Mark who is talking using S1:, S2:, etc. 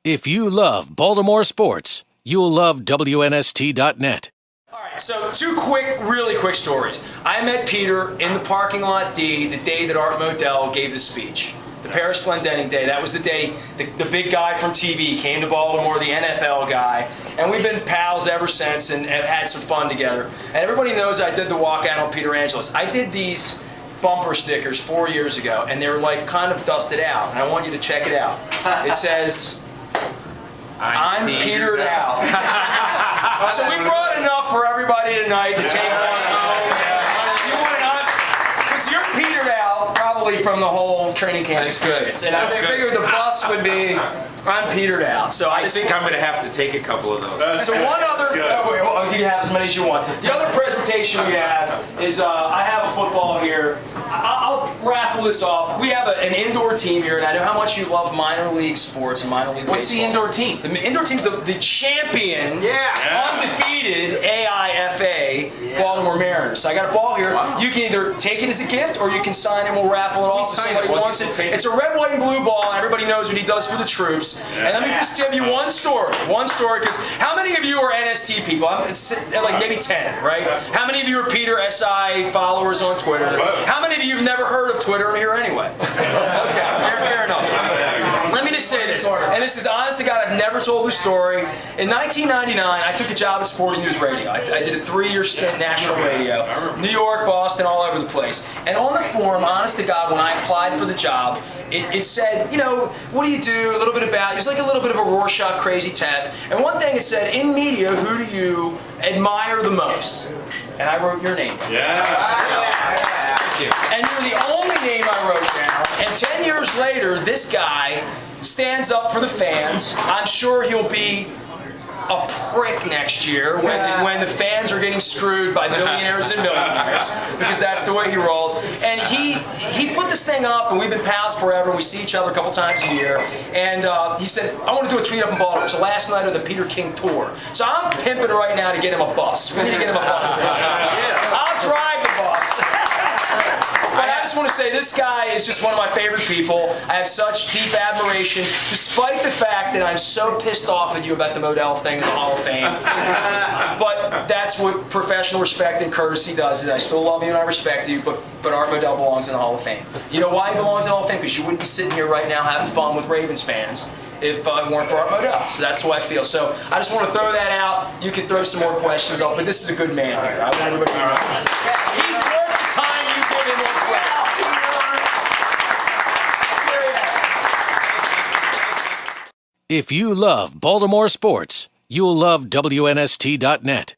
S1: If you love Baltimore sports, you'll love WNST.net.
S2: All right, so two really quick stories. I met Peter in the parking lot D the day that Art Modell gave the speech. The Paris Glendenning Day. That was the day the big guy from TV came to Baltimore, the NFL guy. And we've been pals ever since and have had some fun together. And everybody knows I did the walkout on Peter Angelis. I did these bumper stickers 4 years ago, and they're like kind of dusted out. And I want you to check it out. It says, I'm petered out. So we brought enough for everybody tonight to take one home. You want it? Because you're petered out probably from the whole training camp experience. And I figured the bus would be, I'm petered out. So
S3: I think I'm going to have to take a couple of those.
S2: So one other, you can have as many as you want. The other presentation we have is, I have a football here. I'll raffle this off. We have an indoor team here, and I know how much you love minor league sports and minor league baseball.
S3: What's the indoor team?
S2: The indoor team's the champion, undefeated AIFA Baltimore Mariners. So I got a ball here. Wow. You can either take it as a gift, or you can sign it and we'll raffle it off if somebody wants it. It's a red, white, and blue ball, and everybody knows what he does for the troops. And let me just give you one story, because how many of you are NST people? It's like maybe 10, right? How many of you are Peter SI followers on Twitter? How many of you have never heard of Twitter here anyway? Okay, fair enough. Let me just say this, and this is honest to God, I've never told this story. In 1999, I took a job at Sporting News Radio. I did a 3-year stint national radio, New York, Boston, all over the place. And on the form, honest to God, when I applied for the job, it said, you know, what do you do? A little bit about, it was like a little bit of a Rorschach crazy test. And one thing it said, in media, who do you admire the most? And I wrote your name. And you're the only name I wrote down. And 10 years later, this guy stands up for the fans. I'm sure he'll be a prick next year when the fans are getting screwed by millionaires and millionaires, because that's the way he rolls. And he put this thing up, and we've been pals forever. We see each other a couple times a year. And he said, I want to do a tweet up in Baltimore. It's the last night of the Peter King tour. So I'm pimping right now to get him a bus. We need to get him a bus. I'll drive the bus. But I just want to say, this guy is just one of my favorite people. I have such deep admiration, despite the fact that I'm so pissed off at you about the Modell thing in the Hall of Fame. But that's what professional respect and courtesy does. Is I still love you and I respect you, but Art Modell belongs in the Hall of Fame. You know why he belongs in the Hall of Fame? Because you wouldn't be sitting here right now having fun with Ravens fans if it weren't for Art Modell. So that's the way I feel. So I just want to throw that out. You can throw some more questions up, but this is a good man here. I want everybody to know. He's worth the time you give him on Twitter.
S1: If you love Baltimore sports, you'll love WNST.net.